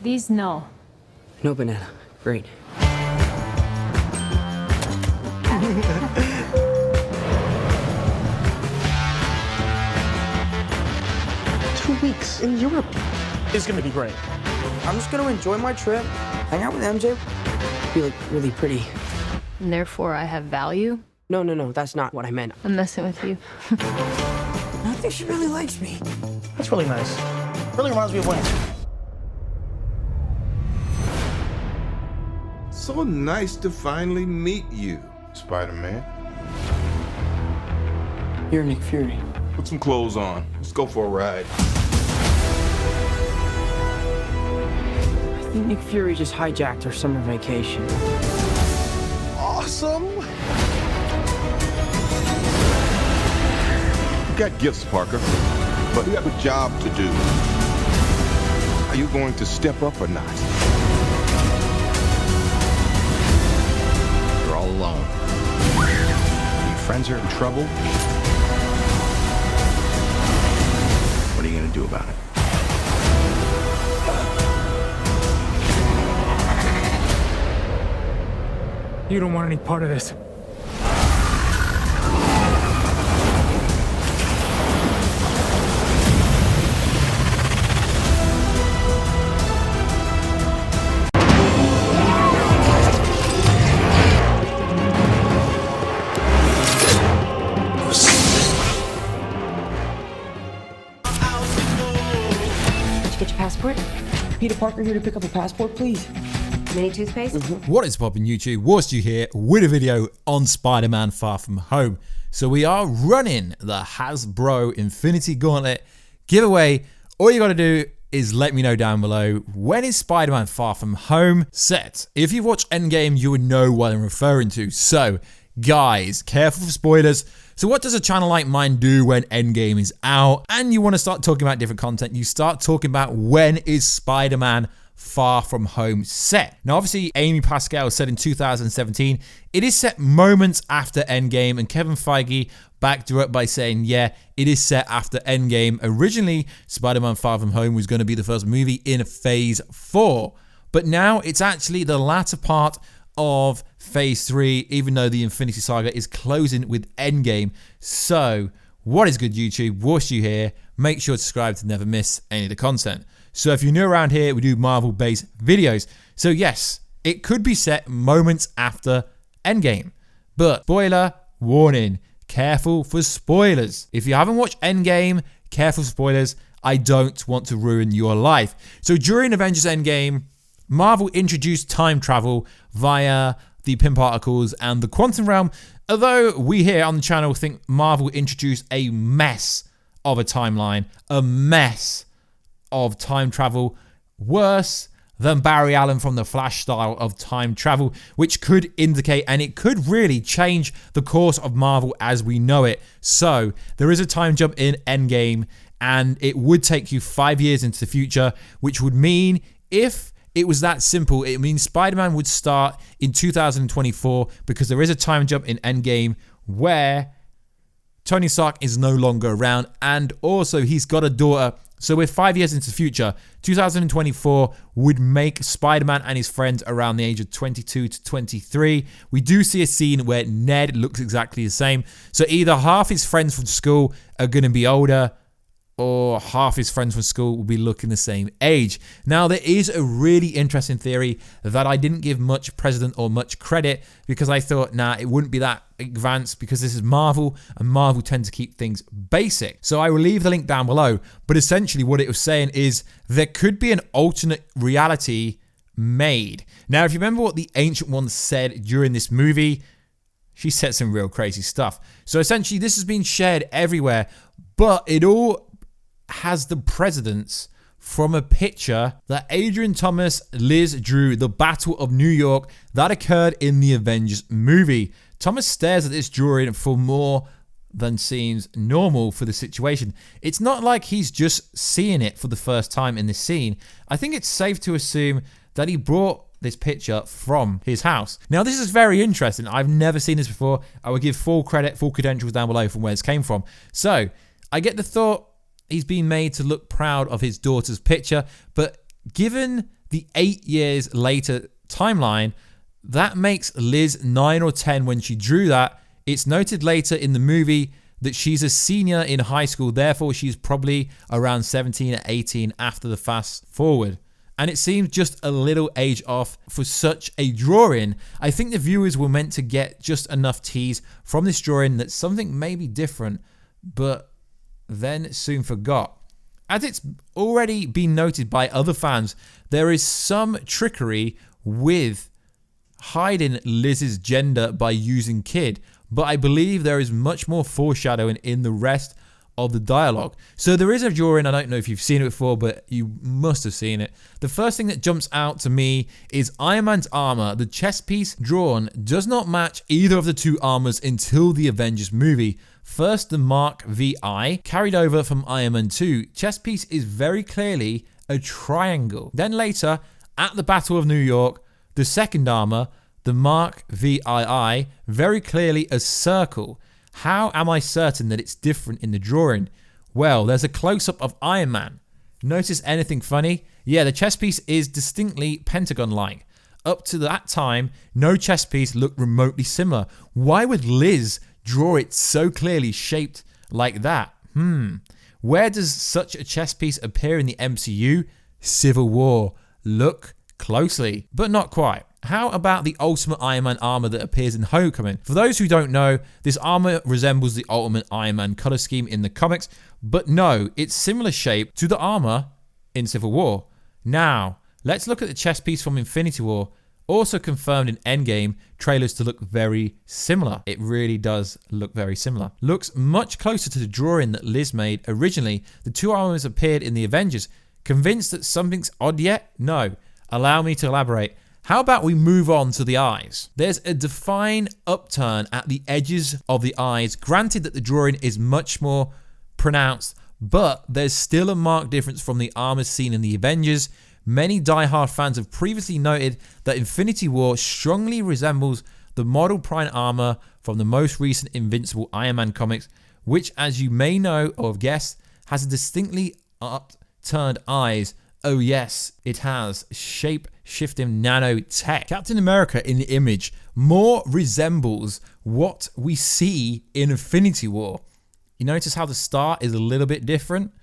These, no. No banana. Great. 2 weeks in Europe. It's gonna be great. I'm just gonna enjoy my trip, hang out with MJ. Be like really pretty. And therefore I have value? No, that's not what I meant. I'm messing with you. I think she really likes me. That's really nice. Really reminds me of when. So nice to finally meet you, Spider-Man. You're Nick Fury. Put some clothes on. Let's go for a ride. I think Nick Fury just hijacked our summer vacation. Awesome! You got gifts, Parker, but you have a job to do. Are you going to step up or not? You're all alone. Your friends are in trouble. What are you gonna do about it? You don't want any part of this. Did you get your passport? Peter Parker here to pick up a passport, please. Mini toothpaste? What is poppin' YouTube? Warstu here with a video on Spider-Man Far From Home. So we are running the Hasbro Infinity Gauntlet giveaway. All you gotta do is let me know down below, when is Spider-Man Far From Home set? If you've watched Endgame, you would know what I'm referring to. So guys, careful for spoilers. So what does a channel like mine do when Endgame is out and you want to start talking about different content? You start talking about when is Spider-Man Far From Home set. Now obviously Amy Pascal said in 2017 it is set moments after Endgame, and Kevin Feige backed her up by saying yeah, it is set after Endgame. Originally Spider-Man Far From Home was going to be the first movie in phase 4, but now it's actually the latter part of phase 3, even though the Infinity Saga is closing with Endgame. So what is good, YouTube? Warstu here. Make sure to subscribe to never miss any of the content. So if you're new around here, we do Marvel-based videos. So yes, it could be set moments after Endgame. But spoiler warning, careful for spoilers. If you haven't watched Endgame, careful for spoilers. I don't want to ruin your life. So during Avengers Endgame, Marvel introduced time travel via the Pym particles and the quantum realm. Although we here on the channel think Marvel introduced a mess of a timeline, a mess of time travel, worse than Barry Allen from the Flash style of time travel, which could indicate, and it could really change the course of Marvel as we know it. So there is a time jump in Endgame, and it would take you 5 years into the future, which would mean, if it was that simple, it means Spider-Man would start in 2024, because there is a time jump in Endgame where Tony Stark is no longer around, and also he's got a daughter. So we're 5 years into the future. 2024 would make Spider-Man and his friends around the age of 22 to 23. We do see a scene where Ned looks exactly the same. So either half his friends from school are going to be older, or half his friends from school will be looking the same age. Now, there is a really interesting theory that I didn't give much precedent or much credit, because I thought, nah, it wouldn't be that advanced because this is Marvel, and Marvel tend to keep things basic. So I will leave the link down below, but essentially what it was saying is there could be an alternate reality made. Now, if you remember what the Ancient One said during this movie, she said some real crazy stuff. So essentially this has been shared everywhere, but it all has the precedence from a picture that Adrian Thomas Liz drew, the Battle of New York, that occurred in the Avengers movie. Thomas stares at this drawing for more than seems normal for the situation. It's not like he's just seeing it for the first time in this scene. I think it's safe to assume that he brought this picture from his house. Now, this is very interesting. I've never seen this before. I will give full credit, full credentials down below from where this came from. So I get the thought, he's been made to look proud of his daughter's picture, but given the 8 years later timeline, that makes Liz 9 or 10 when she drew that. It's noted later in the movie that she's a senior in high school, therefore she's probably around 17 or 18 after the fast forward. And it seems just a little age off for such a drawing. I think the viewers were meant to get just enough tease from this drawing that something may be different, but then soon forgot. As it's already been noted by other fans, there is some trickery with hiding Liz's gender by using kid, but I believe there is much more foreshadowing in the rest of the dialogue. So there is a drawing, I don't know if you've seen it before, but you must have seen it. The first thing that jumps out to me is Iron Man's armor. The chest piece drawn does not match either of the two armors until the Avengers movie. First, the Mark VI, carried over from Iron Man 2. Chest piece is very clearly a triangle. Then later, at the Battle of New York, the second armor, the Mark VII, very clearly a circle. How am I certain that it's different in the drawing? Well, there's a close-up of Iron Man. Notice anything funny? Yeah, the chest piece is distinctly pentagon-like. Up to that time, no chest piece looked remotely similar. Why would Liz draw it so clearly shaped like that? Where does such a chest piece appear in the MCU? Civil War. Look closely, but not quite. How about the Ultimate Iron Man armor that appears in Homecoming? For those who don't know, this armor resembles the Ultimate Iron Man color scheme in the comics, but no, it's similar shape to the armor in Civil War. Now, let's look at the chest piece from Infinity War, also confirmed in Endgame trailers to look very similar. It really does look very similar. Looks much closer to the drawing that Liz made originally. The two armors appeared in the Avengers. Convinced that something's odd yet? No. Allow me to elaborate. How about we move on to the eyes? There's a defined upturn at the edges of the eyes. Granted that the drawing is much more pronounced, but there's still a marked difference from the armor seen in the Avengers. Many die-hard fans have previously noted that Infinity War strongly resembles the model prime armor from the most recent Invincible Iron Man comics, which, as you may know or have guessed, has a distinctly upturned eyes. Oh yes, it has shape-shifting nanotech. Captain America in the image more resembles what we see in Infinity War. You notice how the star is a little bit different?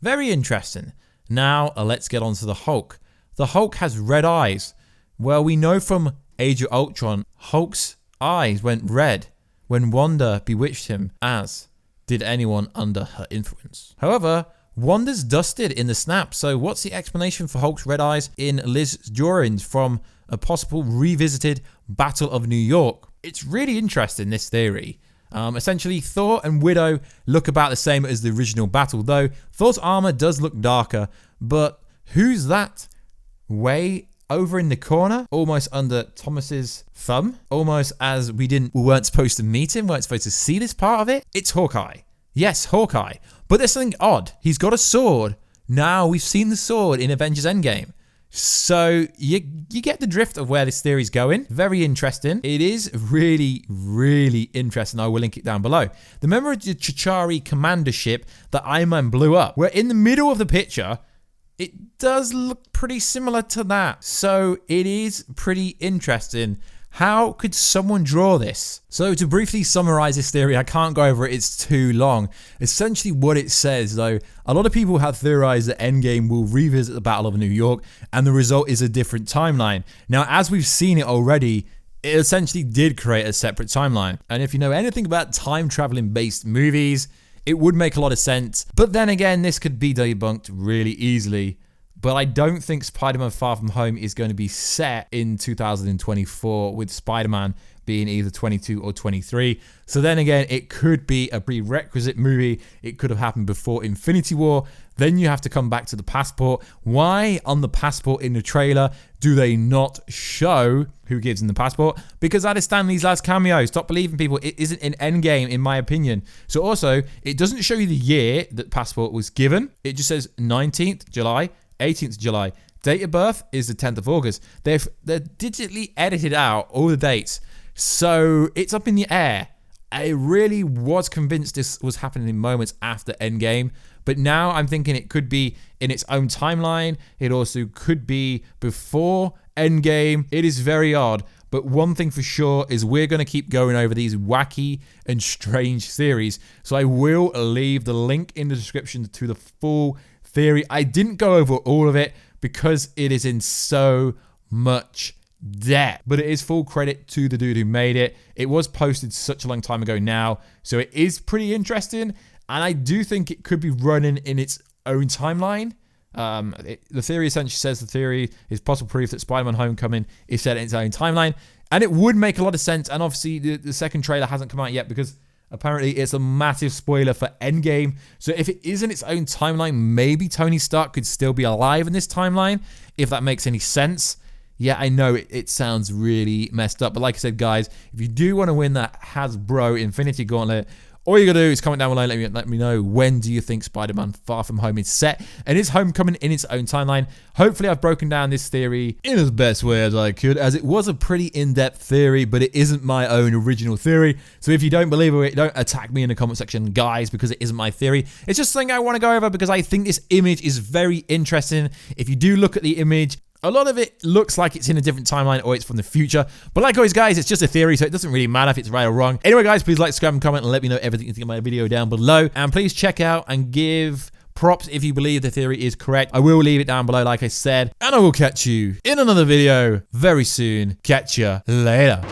Very interesting. Now, let's get on to the Hulk. The Hulk has red eyes. Well, we know from Age of Ultron, Hulk's eyes went red when Wanda bewitched him, as did anyone under her influence. However, Wanda's dusted in the snap, so what's the explanation for Hulk's red eyes in Liz's drawings from a possible revisited Battle of New York? It's really interesting, this theory. Essentially, Thor and Widow look about the same as the original battle, though Thor's armor does look darker, but who's that way over in the corner, almost under Thomas's thumb? Almost as we weren't supposed to meet him, weren't supposed to see this part of it? It's Hawkeye. Yes, Hawkeye. But there's something odd. He's got a sword. Now we've seen the sword in Avengers Endgame. So you get the drift of where this theory's going. Very interesting. It is really, really interesting. I will link it down below. Remember the Chitauri commander ship that Iron Man blew up? We're in the middle of the picture. It does look pretty similar to that. So it is pretty interesting. How could someone draw this? So to briefly summarize this theory, I can't go over it, it's too long. Essentially what it says though, a lot of people have theorized that Endgame will revisit the Battle of New York and the result is a different timeline. Now, as we've seen it already, it essentially did create a separate timeline. And if you know anything about time traveling based movies, it would make a lot of sense. But then again, this could be debunked really easily. But I don't think Spider-Man Far From Home is going to be set in 2024 with Spider-Man being either 22 or 23. So then again, it could be a prerequisite movie. It could have happened before Infinity War. Then you have to come back to the passport. Why on the passport in the trailer do they not show who gives them the passport? Because that is Stan Lee's last cameo. Stop believing people. It isn't an Endgame in my opinion. So also, it doesn't show you the year that passport was given. It just says 19th July. 18th July. Date of birth is the 10th of August. They're digitally edited out all the dates. So it's up in the air. I really was convinced this was happening in moments after Endgame, But now I'm thinking it could be in its own timeline. It also could be before Endgame. It is very odd. But one thing for sure is we're going to keep going over these wacky and strange theories. So I will leave the link in the description to the full theory. I didn't go over all of it because it is in so much depth. But it is full credit to the dude who made it. It was posted such a long time ago now. So it is pretty interesting. And I do think it could be running in its own timeline. The theory essentially says the theory is possible proof that Spider-Man Homecoming is set in its own timeline. And it would make a lot of sense. And obviously the second trailer hasn't come out yet because apparently it's a massive spoiler for Endgame. So if it is in its own timeline, maybe Tony Stark could still be alive in this timeline, if that makes any sense. Yeah, I know it sounds really messed up. But like I said, guys, if you do want to win that Hasbro Infinity Gauntlet, all you gotta do is comment down below and let me know, when do you think Spider-Man Far From Home is set and is Homecoming in its own timeline. Hopefully I've broken down this theory in as best way as I could, as it was a pretty in-depth theory, but it isn't my own original theory. So if you don't believe it, don't attack me in the comment section, guys, because it isn't my theory. It's just something I want to go over because I think this image is very interesting. If you do look at the image, a lot of it looks like it's in a different timeline or it's from the future. But like always, guys, it's just a theory, so it doesn't really matter if it's right or wrong. Anyway, guys, please like, subscribe, and comment, and let me know everything you think of my video down below. And please check out and give props if you believe the theory is correct. I will leave it down below, like I said. And I will catch you in another video very soon. Catch ya later.